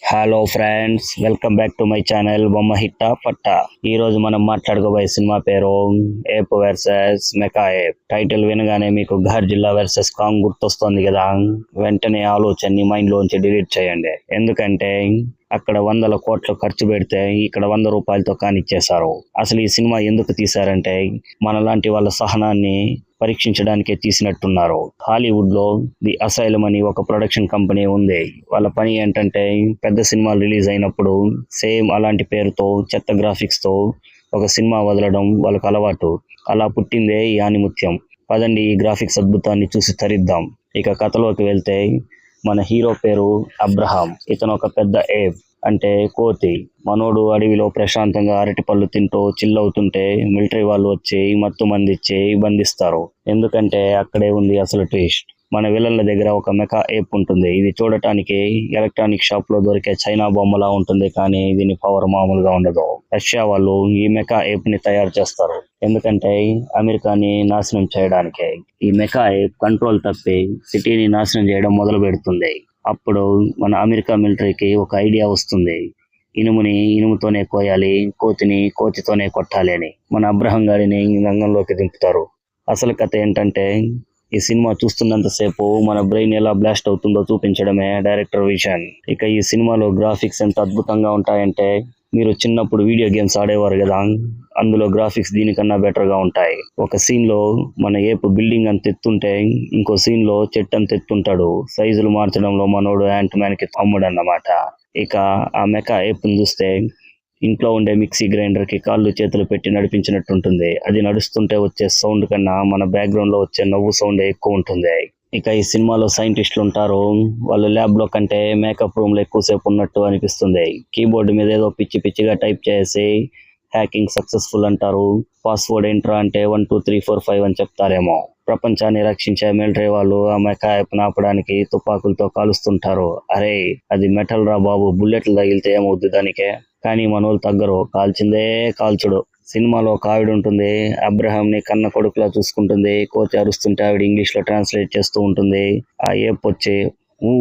Hello friends, welcome back to my channel బొమ్మ హిట్ట పట్ట. ఈ రోజు మనం మాట్లాడుకోబోయే సినిమా పేరు ఏప్ వర్సెస్ మెకా ఏప్. టైటిల్ వినగానే మీకు ఘర్ జిల్లా వర్సెస్ కాంగ్ గుర్తొస్తుంది కదా. వెంటనే ఆలోచనని మైండ్ లోంచి డిలీట్ చేయండి. ఎందుకంటే అక్కడ 100 కోట్లు ఖర్చు పెడితే ఇక్కడ 100 రూపాయలతో కానిచ్చేశారు. అసలు ఈ సినిమా ఎందుకు తీశారంటే మనలాంటి వాళ్ళ సహనాన్ని పరీక్షించడానికే తీసినట్టున్నారు. హాలీవుడ్ లో ది అసైలం అని ఒక ప్రొడక్షన్ కంపెనీ ఉంది. వాళ్ళ పని ఏంటంటే పెద్ద సినిమాలు రిలీజ్ అయినప్పుడు సేమ్ అలాంటి పేరుతో చెత్త గ్రాఫిక్స్ తో ఒక సినిమా వదలడం వాళ్ళకు అలవాటు. అలా పుట్టిందే ఈ ఆనిముత్యం. పదండి ఈ గ్రాఫిక్స్ అద్భుతాన్ని చూసి తరిద్దాం. ఇక కథలోకి వెళ్తే మన హీరో పేరు అబ్రహాం. ఇతను ఒక పెద్ద ఏప్ అంటే కోతి. మనోడు అడవిలో ప్రశాంతంగా అరటి పళ్ళు తింటూ చిల్లవుతుంటే మిలిటరీ వాళ్ళు వచ్చి మత్తు మందిచ్చి బంధిస్తారు. ఎందుకంటే అక్కడే ఉంది అసలు ట్విస్ట్. మన విలన్ల దగ్గర ఒక మెకా ఏప్ ఉంటుంది. ఇది చూడటానికి ఎలక్ట్రానిక్ షాప్ లో దొరికే చైనా బొమ్మలా ఉంటుంది, కానీ దీని పవర్ మామూలుగా ఉండదు. రష్యా వాళ్ళు ఈ మెకా ఏప్ ని తయారు చేస్తారు, ఎందుకంటే అమెరికాని నాశనం చేయడానికే. ఈ మెకా ఏప్ కంట్రోల్ తప్పి సిటీని నాశనం చేయడం మొదలు పెడుతుంది. అప్పుడు మన అమెరికా మిలిటరీకి ఒక ఐడియా వస్తుంది. ఇనుముని ఇనుముతోనే కోయాలి, కోతిని కోతితోనే కొట్టాలి అని. మన అబ్రహం గారిని రంగంలోకి దింపుతారు. అసలు కథ ఏంటంటే ఈ సినిమా చూస్తున్నంతసేపు మన బ్రెయిన్ ఎలా బ్లాస్ట్ అవుతుందో చూపించడమే డైరెక్టర్ విజన్. ఇక ఈ సినిమాలో గ్రాఫిక్స్ ఎంత అద్భుతంగా ఉంటాయంటే మీరు చిన్నప్పుడు వీడియో గేమ్స్ ఆడేవారు కదా, అందులో గ్రాఫిక్స్ దీనికన్నా బెటర్ గా ఉంటాయి. ఒక సీన్ లో మన ఏపు బిల్డింగ్ అంత ఎత్తుంటే ఇంకో సీన్ లో చెట్టు అంత ఎత్తుంటాడు. సైజులు మార్చడంలో మనోడు యాంట్ మ్యాన్ కి తమ్ముడు అన్నమాట. ఇక ఆ మెకా ఏపుని చూస్తే ఇంట్లో ఉండే మిక్సీ గ్రైండర్ కి కాళ్ళు చేతులు పెట్టి నడిపించినట్టుంటుంది. అది నడుస్తుంటే వచ్చే సౌండ్ కన్నా మన బ్యాక్గ్రౌండ్ లో వచ్చే నవ్వు సౌండ్ ఎక్కువ ఉంటుంది. ఇక ఈ సినిమాలో సైంటిస్టులు ఉంటారు. వాళ్ళు ల్యాబ్ లో కంటే మేకప్ రూమ్ లో ఎక్కువసేపు ఉన్నట్టు అనిపిస్తుంది. కీబోర్డ్ మీద ఏదో పిచ్చి పిచ్చిగా టైప్ చేసి హ్యాకింగ్ సక్సెస్ఫుల్ అంటారు. పాస్వర్డ్ ఎంట్రా అంటే 1 2 3 4 5 అని చెప్తారేమో. ప్రపంచాన్ని రక్షించే మిలిటరీ వాళ్ళు ఆ మెకా యాప్ ఆపడానికి తుపాకులతో కాలుస్తుంటారు. అరే అది మెటల్ రా బాబు, బుల్లెట్లు తగిలితే ఏమవుద్ది దానికే. కానీ మనోళ్ళు తగ్గరు, కాల్చిందే కాల్చుడు. సినిమాలో ఒక ఆవిడ ఉంటుంది. అబ్రహాం ని కన్న కొడుకులా చూసుకుంటుంది. కోతి అరుస్తుంటే ఆవిడ ఇంగ్లీష్ లో ట్రాన్స్లేట్ చేస్తూ ఉంటుంది. ఆ ఏప్ వచ్చి ఊ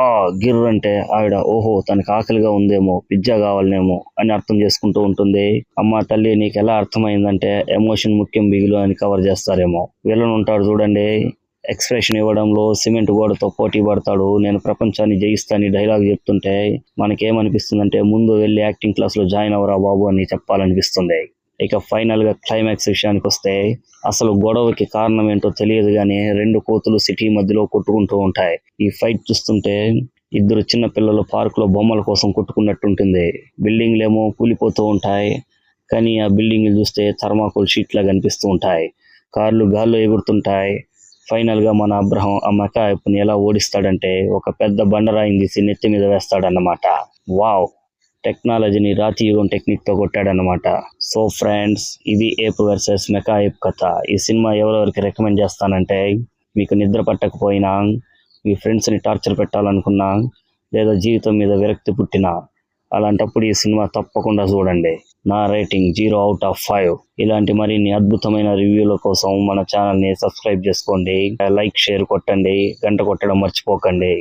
ఆ గిర్రు అంటే ఆవిడ ఓహో తనకి ఆకలిగా ఉందేమో, పిజ్జా కావాలనేమో అని అర్థం చేసుకుంటూ ఉంటుంది. అమ్మ తల్లి నీకు ఎలా అర్థమైందంటే ఎమోషన్ ముఖ్యం బిగులు అని కవర్ చేస్తారేమో. విలన్ ఉంటాడు చూడండి, ఎక్స్ప్రెషన్ ఇవ్వడంలో సిమెంట్ గోడతో పోటీ పడతాడు. నేను ప్రపంచాన్ని జయిస్తానని డైలాగ్ చెప్తుంటే మనకేమనిపిస్తుందంటే ముందు వెళ్ళి యాక్టింగ్ క్లాస్ లో జాయిన్ అవరా బాబు అని చెప్పాలనిపిస్తుంది. ఇక ఫైనల్ గా క్లైమాక్స్ విషయానికి వస్తే అసలు గొడవకి కారణం ఏంటో తెలియదు గానీ 2 కోతులు సిటీ మధ్యలో కొట్టుకుంటూ ఉంటాయి. ఈ ఫైట్ చూస్తుంటే ఇద్దరు చిన్న పిల్లలు పార్క్ లో బొమ్మల కోసం కొట్టుకున్నట్టుంటుంది. బిల్డింగ్లేమో కూలిపోతూ ఉంటాయి, కానీ ఆ బిల్డింగ్లు చూస్తే థర్మాకోల్ షీట్ లా కనిపిస్తూ ఉంటాయి. కార్లు గాల్లో ఎగురుతుంటాయి. ఫైనల్ గా మన అబ్రహం ఆ మెకా యాప్ని ఎలా ఓడిస్తాడంటే ఒక పెద్ద బండరాయిని తీసి నెత్తి మీద వేస్తాడన్నమాట. వావ్, టెక్నాలజీని రాతి యుగం టెక్నిక్ తో కొట్టాడనమాట. సో ఫ్రెండ్స్, ఇది ఏప్ వర్సెస్ మెకా ఏప్ కథ. ఈ సినిమా ఎవరెవరికి రికమెండ్ చేస్తానంటే మీకు నిద్ర పట్టకపోయినా, మీ ఫ్రెండ్స్ ని టార్చర్ పెట్టాలనుకున్నా, లేదా జీవితం మీద విరక్తి పుట్టినా, అలాంటప్పుడు ఈ సినిమా తప్పకుండా చూడండి. నా రేటింగ్ 0/5. ఇలాంటి మరిన్ని అద్భుతమైన రివ్యూల కోసం మన ఛానల్ ని సబ్స్క్రైబ్ చేసుకోండి, లైక్ షేర్ కొట్టండి, గంట కొట్టడం మర్చిపోకండి.